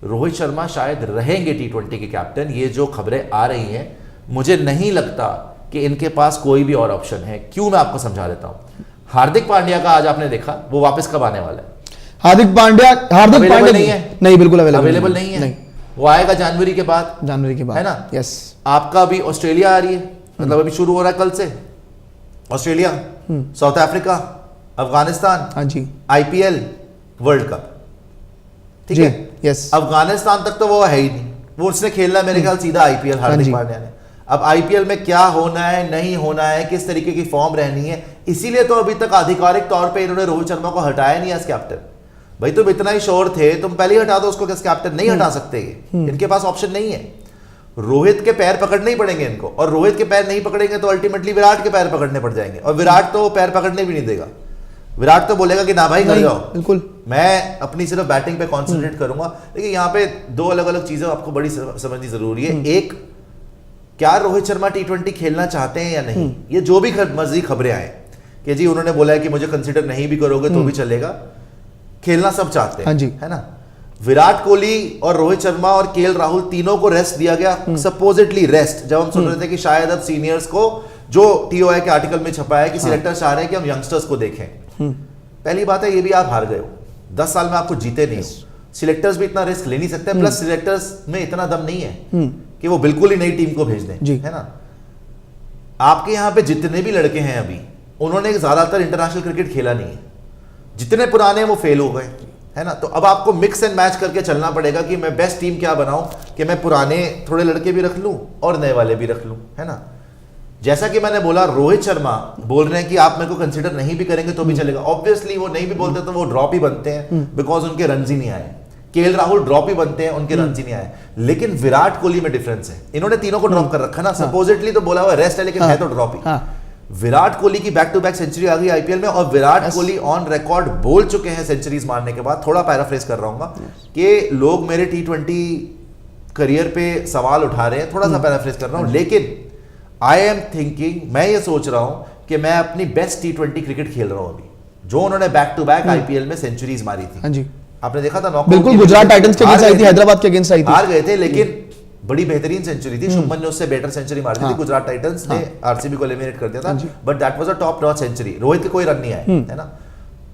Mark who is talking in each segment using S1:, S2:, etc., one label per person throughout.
S1: रोहित शर्मा शायद रहेंगे T20 के कैप्टन। ये जो खबरें आ रही हैं, मुझे नहीं लगता कि इनके पास कोई भी और ऑप्शन है। क्यों, मैं आपको समझा देता हूं। हार्दिक पांड्या का आज आपने देखा, वो वापस कब आने वाला है?
S2: हार्दिक पांड्या
S1: नहीं है,
S2: नहीं बिल्कुल
S1: अवेलेबल नहीं है। वो आएगा जनवरी के बाद, है ना।
S2: यस,
S1: आपका अभी ऑस्ट्रेलिया आ रही है, मतलब अभी शुरू हो रहा है कल से। ऑस्ट्रेलिया, साउथ अफ्रीका, अफगानिस्तान,
S2: हाँ जी,
S1: IPL, वर्ल्ड कप, ठीक है।
S2: यस,
S1: अफगानिस्तान तक तो वो है ही नहीं, वो उसने खेलना मेरे ख्याल सीधा IPL हार्दिक पांड्या ने। अब IPL में क्या होना है, नहीं होना है, किस तरीके की फॉर्म रहनी है, इसीलिए तो अभी तक आधिकारिक तौर पे इन्होंने रोहित शर्मा को हटाया नहीं एज कैप्टन। भाई तुम इतना ही श्योर थे, तुम पहले ही हटा दो उसको एज कैप्टन। नहीं हटा सकते, इनके पास ऑप्शन नहीं है। रोहित के पैर पकड़ने ही पड़ेंगे इनको, और रोहित के पैर नहीं पकड़ेंगे तो अल्टीमेटली विराट के पैर पकड़ने पड़ जाएंगे, और विराट तो पैर पकड़ने भी नहीं देगा। विराट तो बोलेगा कि ना भाई घर जाओ,
S2: बिल्कुल,
S1: मैं अपनी सिर्फ बैटिंग पे कॉन्सेंट्रेट करूंगा। लेकिन यहाँ पे दो अलग अलग चीजें आपको बड़ी समझनी जरूरी है। एक, क्या रोहित शर्मा T20 खेलना चाहते हैं या नहीं। ये जो भी मर्जी खबरें आए कि जी उन्होंने बोला है कि मुझे कंसीडर नहीं भी करोगे तो भी चलेगा, खेलना सब चाहते हैं,
S2: हाँ जी,
S1: है ना। विराट कोहली और रोहित शर्मा और KL राहुल तीनों को रेस्ट दिया गया, सपोजिटली रेस्ट। जब हम सुन रहे थे कि शायद अब सीनियर्स को, जो TOI के आर्टिकल में छपा है कि सिलेक्टर चाह रहे हैं कि हम यंगस्टर्स को देखें। पहली बात है, ये भी आप हार गए हो, 10 साल में आपको जीते नहीं हो। सिलेक्टर्स भी इतना रिस्क ले नहीं सकते, प्लस सिलेक्टर्स में इतना दम नहीं है कि वो बिल्कुल ही नई टीम को भेज दें, है ना। आपके यहां पे जितने भी लड़के हैं अभी, उन्होंने ज्यादातर इंटरनेशनल क्रिकेट खेला नहीं है। जितने पुराने हैं वो फेल हो गए, है ना। तो अब आपको मिक्स एंड मैच करके चलना पड़ेगा कि मैं बेस्ट टीम क्या बनाऊं, कि मैं पुराने थोड़े लड़के भी रख लूं और नए वाले भी रख लूं, है ना। जैसा कि मैंने बोला, रोहित शर्मा बोल रहे हैं कि आप मेरे को कंसीडर नहीं भी करेंगे तो भी चलेगा। ऑब्वियसली वो नहीं भी बोलते तो वो ड्रॉप ही बनते हैं, बिकॉज उनके रन ही नहीं आए। KL राहुल ड्रॉप ही बनते हैं, उनके रन ही नहीं आए। लेकिन विराट कोहली में डिफरेंस है, इन्होंने तीनों को ड्रॉप कर रखा ना। सपोजिटली तो बोला हुआ रेस्ट है, लेकिन है तो ड्रॉप ही। विराट कोहली की बैक टू बैक सेंचुरी आ गई IPL में, और विराट कोहली ऑन रिकॉर्ड बोल चुके हैं सेंचुरीज मारने के बाद, थोड़ा पैराफ्रेज कर रहा हूं, कि लोग मेरे T20 करियर पे सवाल उठा रहे हैं, थोड़ा सा पैराफ्रेज कर रहा हूं, लेकिन आई एम थिंकिंग, मैं ये सोच रहा हूं कि मैं अपनी बेस्ट T20 क्रिकेट खेल रहा हूं अभी, जो उन्होंने बैक टू बैक IPL में सेंचुरीज मारी थी।
S2: हाँ जी,
S1: आपने देखा था,
S2: बिल्कुल, गुजरात टाइटंस के अगेंस्ट आई थी, हैदराबाद के अगेंस्ट आई थी,
S1: हार गए थे, लेकिन बड़ी बेहतरीन सेंचुरी थी। शुभमन ने उससे बेटर सेंचुरी मारी थी। गुजरात टाइटंस ने RCB को एलिमिनेट कर दिया था, but that was a top notch century. Rohit के कोई रन नहीं आए, है ना।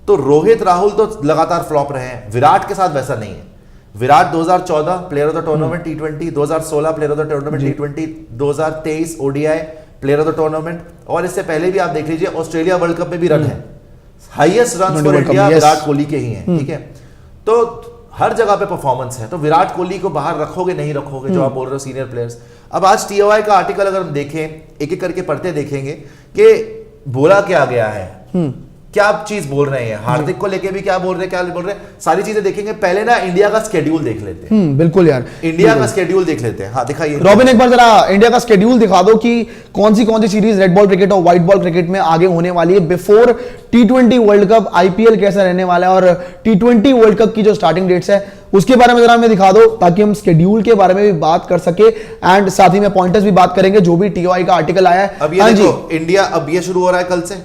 S1: तो रोहित राहुल तो लगातार फ्लॉप रहे हैं, विराट के साथ वैसा नहीं है। Virat 2014 player of the tournament T20, 2016 player of the tournament T20, 2023 ODI player of the tournament, और इससे पहले भी आप देख लीजिए ऑस्ट्रेलिया वर्ल्ड कप में भी रन है। Highest run for India Virat Kohli के ही हैं, ठीक है। तो हर जगह पे परफॉर्मेंस है। तो विराट कोहली को बाहर रखोगे नहीं रखोगे, जो आप बोल रहे हो सीनियर प्लेयर्स। अब आज TOI का आर्टिकल अगर हम देखें, एक एक करके पढ़ते देखेंगे कि बोला क्या गया है, क्या चीज बोल रहे हैं। हार्दिक को लेके भी क्या बोल रहे हैं, क्या बोल रहे हैं, सारी चीजें देखेंगे। पहले ना इंडिया का स्केड्यूल देख लेते हैं।
S2: बिल्कुल यार,
S1: इंडिया का स्केड्यूल देख लेते हैं। हाँ दिखाइए
S2: रॉबिन, एक बार जरा इंडिया का स्केड्यूल दिखा दो कि कौन सी सीरीज रेड बॉल क्रिकेट और व्हाइट बॉल क्रिकेट में आगे होने वाली है before T20 world cup. IPL कैसा रहने वाला है, और T20 वर्ल्ड कप की जो स्टार्टिंग डेट्स है उसके बारे में जरा हमें दिखा दो, ताकि हम स्केड्यूल के बारे में भी बात कर सके, एंड साथ ही में पॉइंटर्स भी बात करेंगे जो भी TOI का आर्टिकल आया है।
S1: अब ये देखो, इंडिया अब ये शुरू हो रहा है कल से।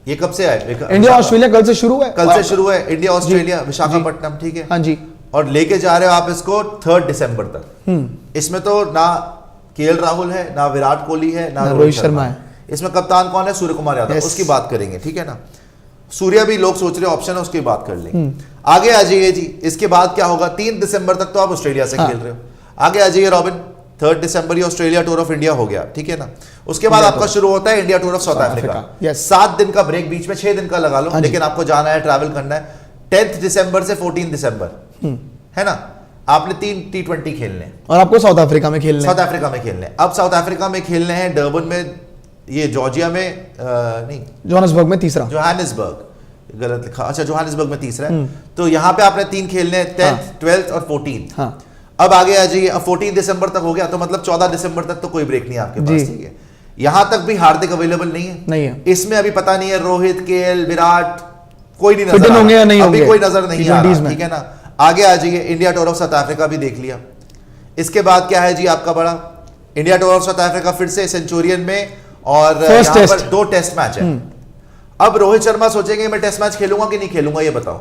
S1: ये कब से आए?
S2: इंडिया ऑस्ट्रेलिया कल से शुरू है,
S1: कल से शुरू है इंडिया ऑस्ट्रेलिया, विशाखापट्टनम, ठीक है।
S2: हाँ जी,
S1: और लेके जा रहे हो आप इसको 3 दिसंबर तक। इसमें तो ना KL राहुल है, ना विराट कोहली है, ना रोहित शर्मा है। इसमें कप्तान कौन है? सूर्य कुमार यादव, उसकी बात करेंगे, ठीक है ना। सूर्या भी लोग सोच रहे ऑप्शन है, उसकी बात कर लेंगे। आगे आ जाइए जी, इसके बाद क्या होगा? 3 दिसंबर तक तो आप ऑस्ट्रेलिया से खेल रहे हो। आगे आ जाइए robin, 3 December he Australia tour of India हो गया, ठीक है ना। उसके बाद आपका शुरू होता है India tour of south Africa. 7 दिन का ब्रेक बीच में, 6 दिन का लगा लो, लेकिन आपको जाना है, ट्रैवल करना है। 10 दिसंबर से 14 दिसंबर, है ना। आपने 3 T20 खेलने, और
S2: आपको साउथ अफ्रीका में खेलने,
S1: अब साउथ अफ्रीका में खेलने हैं, डर्बन में, ये जॉर्जिया में, नहीं
S2: जोहानिसबर्ग में तीसरा,
S1: जोहानिसबर्ग गलत लिखा, अच्छा जोहानिसबर्ग में तीसरा है। तो यहाँ पे आपने 3 खेलने हैं, 10th 12th और 14th। अब आगे आ जाइए, अब 14 दिसंबर तक हो गया, तो मतलब 14 दिसंबर तक तो कोई ब्रेक नहीं है आपके पास, ठीक है। यहां तक भी हार्दिक अवेलेबल नहीं है। इसमें अभी पता नहीं है रोहित, KL, विराट कोई नहीं नजर
S2: होंगे या नहीं,
S1: अभी कोई नजर नहीं आ रहा, ठीक है ना। आगे आ जाइए, India tour of south Africa भी देख लिया। इसके बाद क्या है जी आपका बड़ा India tour of south Africa, फिर से सेंचुरियन में, और यहाँ पर 2 टेस्ट मैच है। अब रोहित शर्मा सोचेंगे मैं टेस्ट मैच खेलूंगा कि नहीं खेलूंगा, ये बताओ।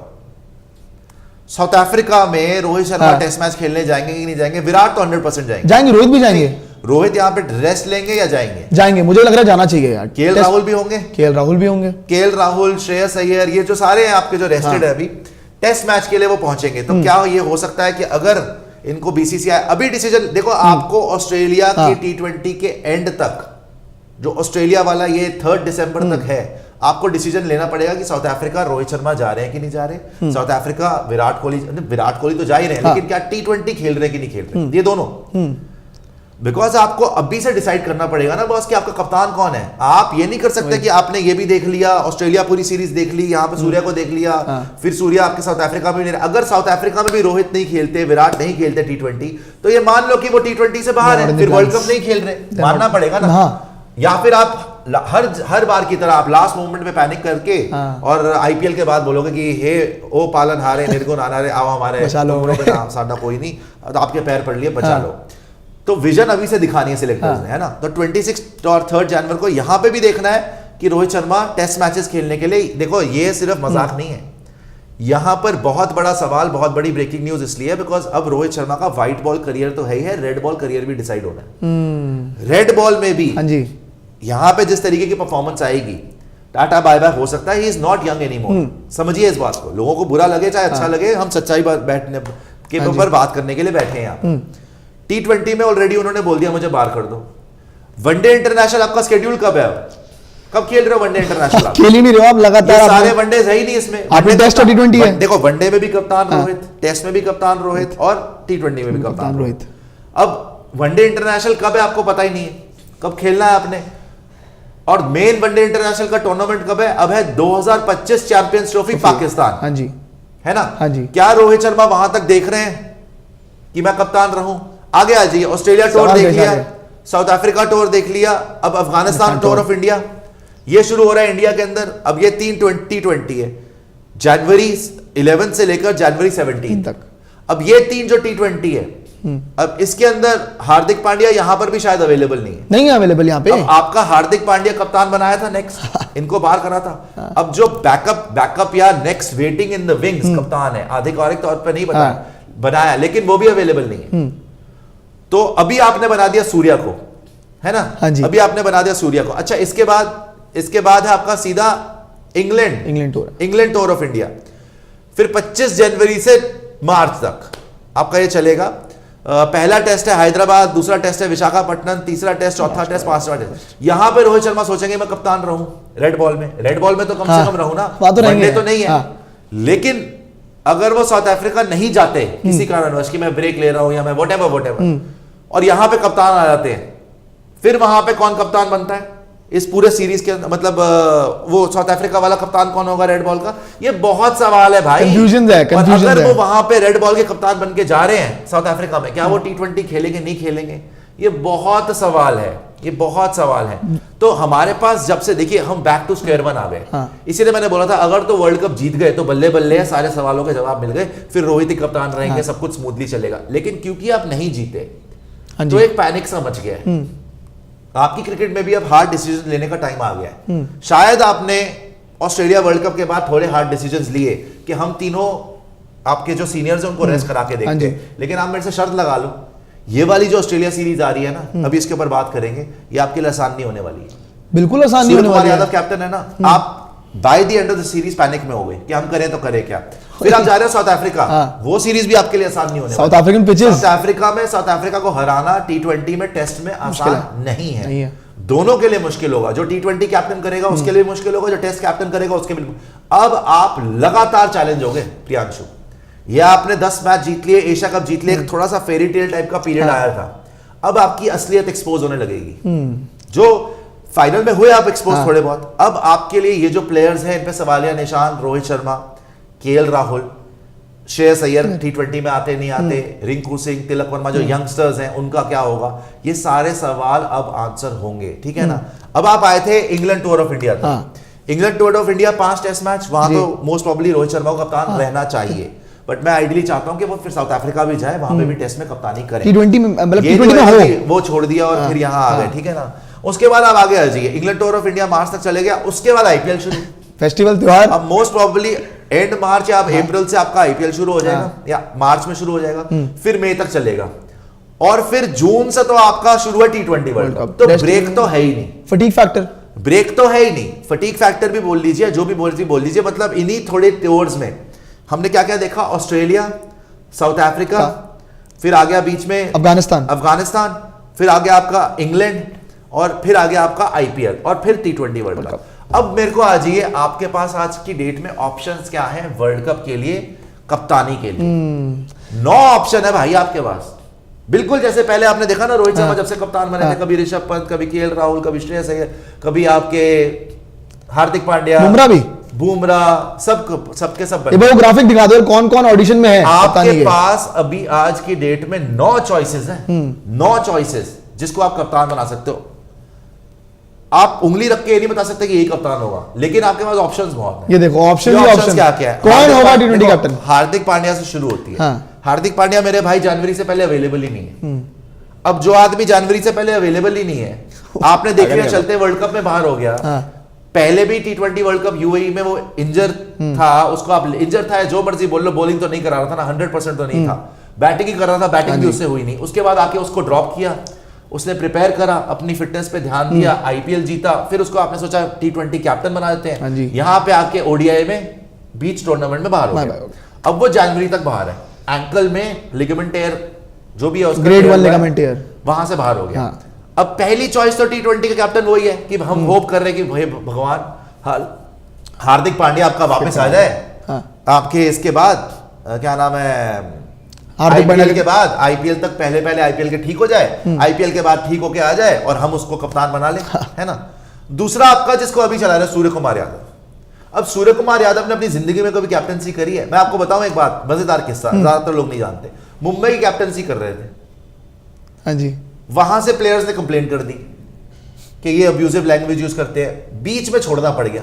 S1: साउथ अफ्रीका में रोहित शर्मा टेस्ट मैच खेलने जाएंगे कि नहीं जाएंगे? विराट तो 100% जाएंगे।
S2: जाएंगे, रोहित भी जाएंगे।
S1: रोहित यहाँ पे रेस्ट लेंगे या जाएंगे?
S2: जाएंगे, मुझे लग रहा है जाना चाहिए यार।
S1: केएल राहुल भी होंगे।
S2: केएल राहुल भी होंगे।
S1: केएल राहुल, श्रेयस अय्यर, ये जो सारे हैं आपके जो रेस्टेड है अभी, टेस्ट मैच के लिए वो पहुंचेंगे। तो क्या ये हो सकता है कि अगर इनको बीसीसीआई अभी डिसीजन देखो, आपको ऑस्ट्रेलिया के T20 के एंड तक, जो ऑस्ट्रेलिया वाला ये 3 दिसंबर तक है, आपको डिसीजन लेना पड़ेगा कि साउथ अफ्रीका रोहित शर्मा जा रहे हैं कि नहीं जा रहे। साउथ अफ्रीका विराट कोहली तो जा ही रहे हैं, लेकिन क्या T20 खेल रहे हैं कि नहीं खेल रहे, ये दोनों। बिकॉज आपको अभी से डिसाइड करना पड़ेगा ना बॉस कि आपका कप्तान कौन है। आप ये नहीं कर सकते कि आपने ये भी देख लिया, ऑस्ट्रेलिया पूरी सीरीज देख ली, यहाँ पे सूर्या को देख लिया, फिर सूर्या आपके साउथ अफ्रीका में नहीं रहे। अगर साउथ अफ्रीका में भी रोहित नहीं खेलते, विराट नहीं खेलते T20, तो ये मान लो कि वो T20 से बाहर है, फिर वर्ल्ड कप नहीं खेल रहे, मानना पड़ेगा ना। या फिर आप हर बार की तरह आप लास्ट मोमेंट में पैनिक करके और आईपीएल के बाद बोलोगे कि हे ओ पालन हारे निर्गुण हारे, आओ हमारे साडा कोई नहीं, तो आपके पैर पड़ लिए, बचा लो। तो विजन अभी से दिखानी है सिलेक्टर्स ने, है ना। तो 26 और 3 जनवरी को यहां पे भी देखना है कि रोहित शर्मा टेस्ट मैचेस खेलने के लिए, देखो ये सिर्फ मजाक नहीं है, यहां पर बहुत बड़ा सवाल, बहुत बड़ी ब्रेकिंग न्यूज इसलिए बिकॉज अब रोहित शर्मा का व्हाइट बॉल करियर तो है ही है, रेड बॉल करियर भी डिसाइड होना है। रेड बॉल में भी यहां पे जिस तरीके की परफॉर्मेंस आएगी, टाटा बाय बाय हो सकता है। He is not young anymore, समझिए इस बात को। लोगों को बुरा लगे चाहे अच्छा लगे, हम सच्चाई बैठने के ऊपर बात करने के लिए बैठे हैं यहाँ। T20 में ऑलरेडी उन्होंने बोल दिया मुझे बाहर कर दो। वनडे इंटरनेशनल आपका शेड्यूल कब है? कब खेल रहे हो वनडे इंटरनेशनल? खेल ही नहीं रहे हो आप लगातार, सारे वनडे है ही नहीं इसमें। आपने टेस्ट और T20 है, देखो वनडे में भी कप्तान रोहित, टेस्ट में भी कप्तान रोहित और T20 में भी कप्तान रोहित। अब वनडे इंटरनेशनल कब है आपको पता ही नहीं है, कब खेलना है आपने। और मेन वनडे इंटरनेशनल का टूर्नामेंट कब है? अब है 2025 चैंपियंस ट्रॉफी पाकिस्तान, हाँ जी, है ना। हाँ जी। क्या रोहित शर्मा वहां तक देख रहे हैं कि मैं कप्तान रहूं? आगे आ जाइए, ऑस्ट्रेलिया टूर देख लिया, साउथ अफ्रीका टूर देख लिया, अब अफगानिस्तान टूर ऑफ इंडिया ये शुरू हो रहा है इंडिया के अंदर। अब ये 3 T20 है, जनवरी 11 से लेकर जनवरी 17 तक। अब ये 3 जो T20 है, अब इसके अंदर हार्दिक पांड्या यहां पर भी शायद अवेलेबल नहीं है अवेलेबल यहां पे। आपका हार्दिक पांड्या कप्तान बनाया था नेक्स्ट, इनको बाहर करा था। अब जो बैकअप या next waiting in the wings कप्तान है, आधिकारिक तौर पर नहीं बनाया, लेकिन वो भी अवेलेबल नहीं है। तो अभी आपने बना दिया सूर्या को, है ना। हाँ जी। अभी आपने बना दिया सूर्या को। अच्छा, इसके बाद है आपका सीधा इंग्लैंड टूर ऑफ इंडिया। फिर 25 जनवरी से मार्च तक आपका ये चलेगा। पहला टेस्ट है हैदराबाद, दूसरा टेस्ट है विशाखापट्टनम, तीसरा टेस्ट, चौथा टेस्ट, पांचवा टेस्ट। यहां पे रोहित शर्मा सोचेंगे मैं कप्तान रहूं रेड बॉल में तो कम से कम रहूं ना, वनडे तो नहीं है। लेकिन अगर वो साउथ अफ्रीका नहीं जाते किसी कारणवश कि मैं ब्रेक ले रहा हूं या मैं व्हाटएवर, और यहां पे कप्तान आ जाते हैं, फिर वहां पे कौन कप्तान बनता है इस पूरे सीरीज के? मतलब वो साउथ अफ्रीका वाला कप्तान कौन होगा रेड बॉल का? ये बहुत सवाल है भाई, कंफ्यूजन है। अगर वो वहां पे रेड बॉल के कप्तान बन के जा रहे हैं साउथ अफ्रीका में, क्या वो T20 खेलेंगे नहीं खेलेंगे? ये बहुत सवाल है, ये बहुत सवाल है। तो हमारे पास जब से देखिए हम बैक टू स्क्वायर वन आ गए। इसीलिए मैंने बोला था अगर तो वर्ल्ड कप जीत गए तो बल्ले बल्ले है, सारे सवालों के जवाब मिल गए, फिर रोहित ही कप्तान रहेंगे, सब कुछ स्मूथली चलेगा। लेकिन क्योंकि आप नहीं जीते तो एक पैनिक सा मच गया है। आपकी क्रिकेट में भी अब हार्ड डिसीजन लेने का टाइम आ गया है। शायद आपने ऑस्ट्रेलिया वर्ल्ड कप के बाद थोड़े हार्ड डिसीजंस लिए कि हम तीनों आपके जो सीनियर्स हैं उनको रेस्ट करा के देखते हैं, लेकिन आप मेरे से शर्त लगा लो, ये वाली जो ऑस्ट्रेलिया सीरीज आ रही है ना, अभी इसके ऊपर बात करेंगे, ये आपके लिए आसान नहीं होने वाली है। बिल्कुल आसान नहीं होने वाली है। यादव कैप्टन है ना, आप by the end of the series panic में हो गए कि हम करें तो करें क्या। फिर आप जा रहे हो साउथ अफ्रीका, वो सीरीज भी आपके लिए आसान नहीं होने वाली। South African pitches, south Africa को हराना T20 में टेस्ट में आसान नहीं है। दोनों के लिए मुश्किल होगा, जो T20 कैप्टन करेगा उसके लिए मुश्किल होगा, जो टेस्ट कैप्टन करेगा उसके लिए। अब आप लगातार चैलेंज हो गए प्रियांशु, ये आपने 10 मैच जीत लिए, एशिया कप जीत लिए, थोड़ा सा फेरी टेल टाइप का पीरियड आया था। अब आपकी असलियत एक्सपोज होने लगेगी। जो फाइनल में हुए आप एक्सपोज थोड़े बहुत, अब आपके लिए ये जो प्लेयर्स हैं इन पे सवालिया निशान, रोहित शर्मा, केएल राहुल, श्रेयस अय्यर T20 में आते नहीं आते, रिंकू सिंह, तिलक वर्मा जो यंगस्टर्स हैं उनका क्या होगा, ये सारे सवाल अब आंसर होंगे, ठीक है ना। अब आप आए थे इंग्लैंड टूर ऑफ इंडिया तक। England tour of India 5 test match, वहां तो मोस्ट प्रोबेबली रोहित शर्मा को कप्तान रहना चाहिए, बट मैं आइडियली चाहता हूं कि वो फिर साउथ अफ्रीका भी जाए, वहां पे भी टेस्ट में कप्तानी करे। T20 में मतलब T20 में हो, वो छोड़ दिया और फिर यहां आ गए, ठीक है ना। उसके बाद आप आगे आ जाइए, इंग्लैंड टूर ऑफ इंडिया मार्च तक चले गया, उसके बाद आईपीएल शुरू, फेस्टिवल त्योहार। अब मोस्ट प्रोबेबली एंड मार्च या आप अप्रैल से आपका आईपीएल शुरू हो जाएगा या मार्च में शुरू हो जाएगा, फिर मई तक चलेगा, और फिर जून से तो आपका शुरू है टी20 वर्ल्ड कप। तो ब्रेक तो है ही नहीं,
S2: फटीग फैक्टर,
S1: ब्रेक तो है ही नहीं, फटीग फैक्टर भी बोल लीजिए, जो भी बोल लीजिए, मतलब इन्हीं थोड़े टूर्स में हमने क्या क्या देखा, ऑस्ट्रेलिया, साउथ अफ्रीका, फिर आ गया बीच में अफगानिस्तान, फिर आ गया आपका इंग्लैंड, और फिर आ गया आपका आईपीएल, और फिर टी20 वर्ल्ड कप। अब मेरे को आ जाइए, आपके पास आज की डेट में ऑप्शंस क्या हैं वर्ल्ड कप के लिए, कप्तानी के लिए 9 ऑप्शन है भाई आपके पास। बिल्कुल जैसे पहले आपने देखा ना, रोहित शर्मा जब से कप्तान बने थे, कभी ऋषभ पंत, कभी केएल राहुल, कभी श्रेयस अय्यर, कभी आपके हार्दिक पांड्या, बुमराह, सबके सब बने।
S2: वो ग्राफिक दिखा दो कौन कौन ऑडिशन में है
S1: आपके पास अभी आज की डेट में 9 चॉइसेस हैं, 9 चॉइसेस जिसको आप कप्तान बना सकते हो। आप उंगली रख के ये नहीं बता सकते कि यही कप्तान होगा, लेकिन आपके पास ऑप्शंस बहुत हैं।
S2: ये देखो ऑप्शन
S1: क्या क्या है,
S2: कौन होगा टी20 कैप्टन।
S1: हार्दिक पांड्या से शुरू होती है। हार्दिक पांड्या मेरे भाई जनवरी से पहले अवेलेबल ही नहीं है। अब जो आदमी जनवरी से पहले अवेलेबल ही नहीं है, आपने देख लिया चलते वर्ल्ड कप में बाहर हो गया, पहले भी टी20 वर्ल्ड कप यूएई में वो इंजर था, उसको आप इंजर था, जो मर्जी बोल लो, बॉलिंग तो नहीं करा रहा था ना, 100% तो नहीं था, बैटिंग ही कर रहा था, बैटिंग भी उससे हुई नहीं। उसके बाद आके उसको ड्रॉप किया, उसने प्रिपेयर करा, अपनी फिटनेस पे ध्यान दिया, आईपीएल जीता, फिर उसको आपने सोचा टी20 कैप्टन बना देते हैं, यहां पे आके ओडीआई में बीच टूर्नामेंट में बाहर हो गया। अब वो जनवरी तक बाहर है, एंकल में लिगामेंट टेयर जो भी है उसका
S2: ग्रेड 1 लिगामेंट टेयर,
S1: वहां से बाहर हो गया। अब पहली चॉइस तो टी20 का कैप्टन वही है कि हम होप कर रहे हैं कि भाई भगवान हार्दिक पांड्या आपका वापस आ जाए, आपके इसके बाद क्या नाम है, आईपीएल के बाद, आईपीएल तक पहले आईपीएल के ठीक हो जाए, आईपीएल के बाद ठीक होके आ जाए और हम उसको कप्तान बना ले, है ना। दूसरा आपका जिसको अभी चला रहा है सूर्य कुमार यादव। अब सूर्य कुमार यादव ने अपनी जिंदगी में कभी कैप्टनसी करी है? मैं आपको बताऊं एक बात, मजेदार किस्सा, ज्यादातर लोग नहीं जानते। मुंबई की कैप्टनसी कर रहे थे,
S2: हाँ जी,
S1: वहां से प्लेयर्स ने कंप्लेन कर दी कि ये अब्यूजिव लैंग्वेज यूज करते हैं, बीच में छोड़ना पड़ गया।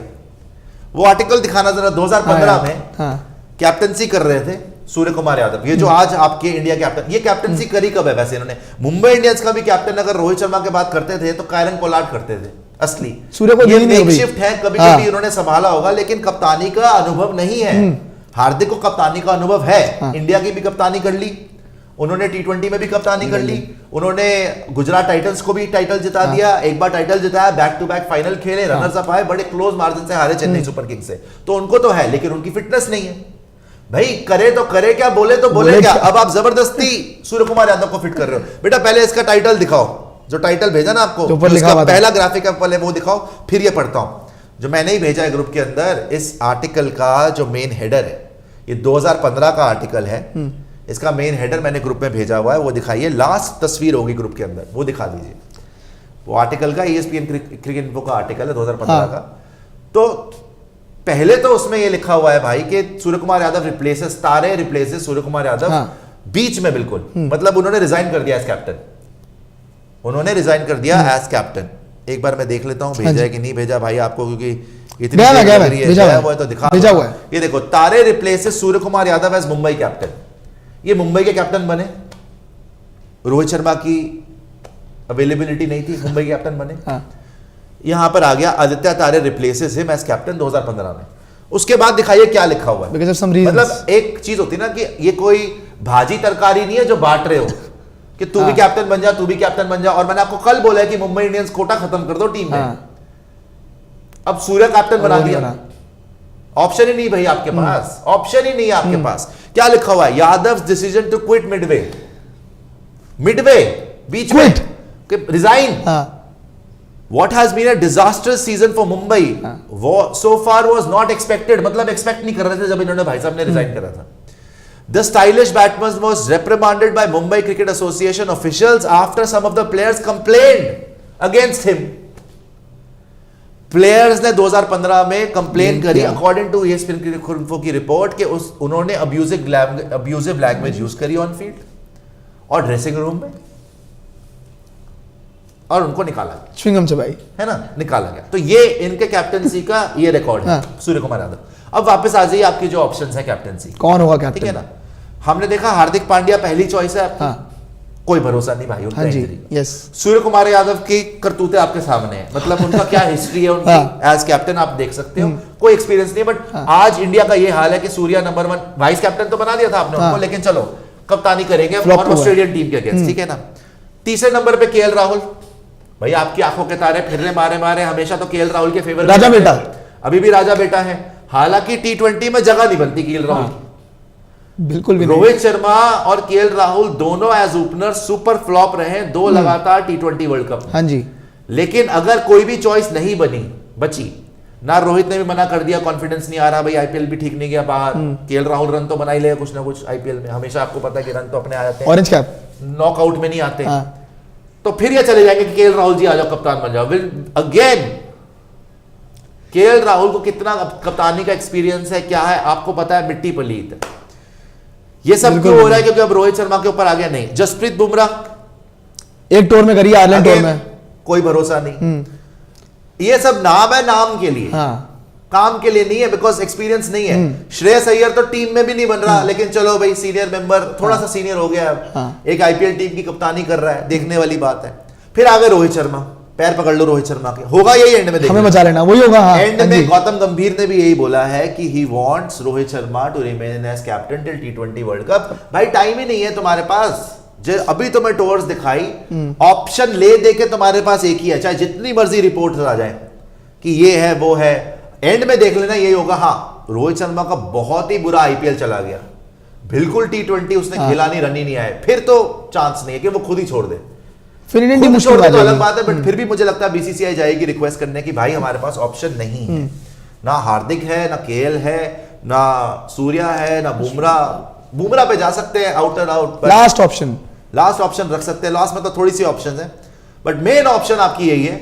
S1: वो आर्टिकल दिखाना जरा, 2015 में कैप्टनसी कर रहे थे सूर्य कुमार यादव, ये जो आज आपके इंडिया कैप्टन, ये कैप्टनसी करी कब है वैसे इन्होंने? मुंबई इंडियंस का भी कैप्टन अगर रोहित शर्मा के बात करते थे तो कायरन पोलार्ड करते थे असली।
S2: सूर्य को
S1: ये मेकशिफ्ट है, कभी कभी इन्होंने संभाला होगा, लेकिन कप्तानी का अनुभव नहीं है। हार्दिक को कप्तानी का अनुभव है, इंडिया की भी कप्तानी कर ली उन्होंने, टी20 में भी कप्तानी कर ली उन्होंने, गुजरात टाइटंस को भी टाइटल जिता दिया, एक बार टाइटल जिताया, बैक टू बैक फाइनल खेले, रनर्स अप आए, बड़े क्लोज मार्जिन से हारे चेन्नई सुपर किंग्स से। तो उनको तो है, लेकिन उनकी फिटनेस नहीं है भाई। करे तो करे क्या, बोले तो बोले क्या। अब आप जबरदस्ती सूर्य कुमार यादव को फिट कर रहे हो। बेटा पहले इसका टाइटल दिखाओ, जो टाइटल भेजा ना आपको, इसका पहला ग्राफिक है पहले वो दिखाओ, फिर ये पढ़ता हूं जो मैंने ही भेजा है ग्रुप के अंदर। इस आर्टिकल का जो मेन हेडर है, ये 2015 का आर्टिकल है, इसका मेन हेडर मैंने ग्रुप में भेजा हुआ है, वो दिखाइए। लास्ट तस्वीर होगी ग्रुप के अंदर, वो दिखा दीजिए। वो आर्टिकल का ESPN क्रिकेट इन्फो का आर्टिकल है 2015 का। तो पहले तो उसमें ये लिखा हुआ है भाई कि सूर्य कुमार यादव रिप्लेसेस, तारे रिप्लेसेस सूर्य कुमार यादव, बीच में बिल्कुल, मतलब उन्होंने रिजाइन कर दिया एज कैप्टन, उन्होंने रिजाइन कर दिया एज कैप्टन। एक बार मैं देख लेता हूं भेजा है कि नहीं भेजा भाई आपको, क्योंकि इतनी वो है तो दिखा हुआ है। ये देखो, तारे replaces Surya Kumar Yadav as Mumbai captain. ये मुंबई के कैप्टन बने, रोहित शर्मा की अवेलेबिलिटी नहीं थी, मुंबई के कैप्टन बने। यहां पर आ गया आदित्य तारे रिप्लेसेस हिम एज कैप्टन 2015 में। उसके बाद दिखाइए क्या लिखा हुआ है, मतलब एक चीज होती है ना कि ये कोई भाजी तरकारी नहीं है जो बांट रहे हो कि तू भी कैप्टन बन जा, तू भी कैप्टन बन जा। और मैंने आपको कल बोला है कि मुंबई इंडियंस कोटा खत्म कर दो टीम में। अब सूर्य कैप्टन बना दिया, ऑप्शन ही नहीं भाई आपके पास, ऑप्शन ही नहीं है आपके पास। क्या लिखा हुआ है, Yadav decision to quit midway, midway बीच में resign. What has been a disastrous season for Mumbai so far was not expected, मतलब एक्सपेक्ट नहीं कर रहे थे जब इन्होंने भाई साहब ने रिजाइन करा था। The stylish batsman was reprimanded by Mumbai Cricket Association officials after some of the players complained against him. Players ने 2015 में कंप्लेन करी अकॉर्डिंग टू ESPN इन्फो की रिपोर्ट कि उन्होंने अब्यूजिव लैंग्वेज यूज करी ऑन फील्ड और ड्रेसिंग रूम में, और उनको निकाला गया
S2: स्विंगम से भाई,
S1: है ना, निकाला गया। तो ये इनके कैप्टनसी का ये रिकॉर्ड है सूर्य कुमार यादव। अब वापस आ जाइए, आपकी जो ऑप्शंस है कैप्टनसी,
S2: कौन होगा कैप्टन?
S1: ठीक है ना। हमने देखा हार्दिक पांड्या पहली चॉइस है आपकी, कोई भरोसा नहीं भाई उनका
S2: हाँ जी,
S1: इंजरी।
S2: यस।
S1: सूर्य कुमार यादव की करतूतें आपके सामने है, मतलब उनका क्या हिस्ट्री है उनकी एज कैप्टन आप देख सकते हो, कोई एक्सपीरियंस नहीं है। बट आज इंडिया का ये हाल है कि सूर्या नंबर 1 वाइस कैप्टन तो बना दिया था आपने उनको, लेकिन चलो कप्तानी करेंगे और ऑस्ट्रेलियन टीम के अगेंस्ट, ठीक है ना। तीसरे नंबर पे केएल राहुल, भाई आपकी आंखों के तारे फिर रहे मारे मारे, हमेशा तो केएल राहुल के फेवर
S2: राजा बेटा,
S1: अभी भी राजा बेटा है। हालांकि टी20 में जगह नहीं बनती केएल राहुल की,
S2: बिल्कुल भी
S1: रोहित शर्मा और केएल राहुल दोनों एज ओपनर सुपर फ्लॉप रहे 2 लगातार टी20 वर्ल्ड कप।
S2: हाँ जी।
S1: लेकिन अगर कोई भी चॉइस नहीं बची ना, रोहित ने भी मना कर दिया, कॉन्फिडेंस नहीं आ रहा भाई, आईपीएल भी ठीक नहीं गया बाहर, केएल राहुल रन तो बना ही लेगा कुछ ना कुछ आईपीएल में, हमेशा आपको पता है कि रन तो अपने आ जाते हैं,
S2: ऑरेंज कैप
S1: नॉकआउट में नहीं आते। तो फिर ये चले जाएंगे कि केएल राहुल जी आ जाओ कप्तान बन जाओ। अगेन केएल राहुल को कितना कप्तानी का एक्सपीरियंस है, क्या है आपको पता है, मिट्टी पलीत है। ये सब क्यों हो रहा है? क्योंकि अब रोहित शर्मा के ऊपर आ गया नहीं। जसप्रीत बुमराह
S2: एक टूर में करी, आयरलैंड टूर में
S1: कोई भरोसा नहीं। ये सब नाम है, नाम के लिए, काम के लिए नहीं है, बिकॉज एक्सपीरियंस नहीं है। श्रेयस अय्यर तो टीम में भी नहीं बन रहा, लेकिन चलो भाई सीनियर मेंबर, थोड़ा सा सीनियर हो गया अब, एक आईपीएल टीम की कप्तानी कर रहा है, देखने वाली बात है। फिर आगे रोहित शर्मा, पैर पकड़ लो रोहित शर्मा के, होगा यही एंड में,
S2: हमें बचा लेना वही होगा।
S1: एंड में गौतम गंभीर ने भी यही बोला है कि he wants Rohit Sharma to remain as captain till टी20 वर्ल्ड कप। भाई टाइम ही नहीं है तुम्हारे पास, जो अभी तुम्हें टूर्स दिखाई, ऑप्शन ले दे के तुम्हारे पास एक ही है, चाहे जितनी मर्जी रिपोर्ट आ जाए कि ये है वो है, एंड में देख लेना यही होगा। हाँ, रोहित शर्मा का बहुत ही बुरा आईपीएल चला गया, बिल्कुल टी20 उसने खेला नहीं, रन ही नहीं आए, फिर तो चांस नहीं है कि वो खुद ही छोड़ दे।
S2: फिर इंडियन टीम मुश्किल
S1: तो अलग बात है, बट फिर भी मुझे लगता है बीसीसीआई जाएगी रिक्वेस्ट करने की, भाई हमारे पास ऑप्शन नहीं है, ना हार्दिक है, ना केएल है, ना सूर्या है, ना बुमराह पे जा सकते हैं out and out,
S2: last option
S1: रख सकते हैं। लास्ट में तो थोड़ी सी ऑप्शन है, बट मेन ऑप्शन आपकी यही है,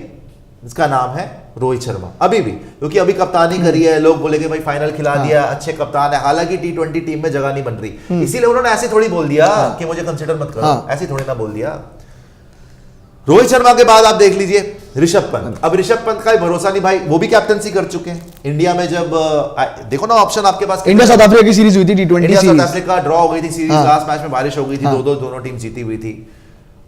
S1: इसका नाम है रोहित शर्मा। अभी भी, क्योंकि अभी कप्तानी करी है, लोग बोलेंगे भाई फाइनल खिला दिया, अच्छे कप्तान है, हालांकि टी20 टीम में जगह नहीं बन रही, इसीलिए उन्होंने ऐसे थोड़ी बोल दिया कि मुझे कंसिडर मत करो, ऐसे थोड़ी ना बोल दिया। रोहित शर्मा के बाद आप देख लीजिए ऋषभ पंत। अब ऋषभ पंत का भरोसा नहीं भाई, वो भी कैप्टनसी कर चुके हैं इंडिया में। जब देखो ना ऑप्शन आपके पास,
S2: इंडिया साउथ अफ्रीका की सीरीज हुई थी, टी20
S1: इंडिया साउथ अफ्रीका ड्रॉ हो गई थी सीरीज, लास्ट मैच में बारिश हो गई थी, दोनों टीम जीती हुई थी।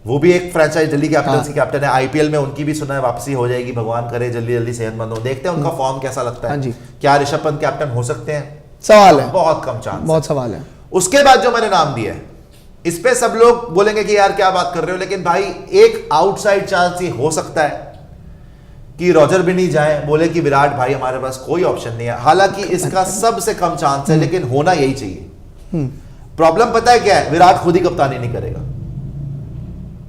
S1: वो भी एक फ्रेंचाइज दिल्ली कैपिटल्स की कैप्टन है, आईपीएल में उनकी भी सुना है वापसी हो जाएगी, भगवान करे जल्दी जल्दी सेहतमंद हो। देखते हैं उनका फॉर्म कैसा लगता है, क्या ऋषभ पंत कैप्टन हो सकते हैं?
S2: सवाल है,
S1: बहुत कम चांस,
S2: बहुत सवाल है।
S1: उसके बाद जो मैंने नाम दिया है, इस पे सब लोग बोलेंगे कि यार क्या बात कर रहे हो, लेकिन भाई एक आउटसाइड चांस ही हो सकता है कि रॉजर भी नहीं जाए, बोले कि विराट भाई हमारे पास कोई ऑप्शन नहीं है। हालांकि इसका सबसे कम चांस है, लेकिन होना यही चाहिए। प्रॉब्लम पता है क्या है? विराट खुद ही कप्तानी नहीं करेगा,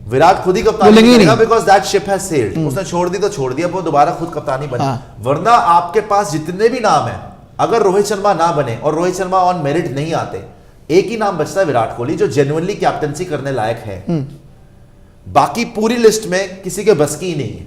S1: विराट खुद ही कप्तानी नहीं करेगा, because that ship has sailed. उसने छोड़ दी तो छोड़ दिया, वो दोबारा खुद कप्तानी बने। वरना आपके पास जितने भी नाम है, अगर रोहित शर्मा ना बने और रोहित शर्मा ऑन मेरिट नहीं आते, एक ही नाम बचता है विराट कोहली, जो जेन्युइनली कैप्टनसी करने लायक है। बाकी पूरी लिस्ट में किसी के बस की ही नहीं है।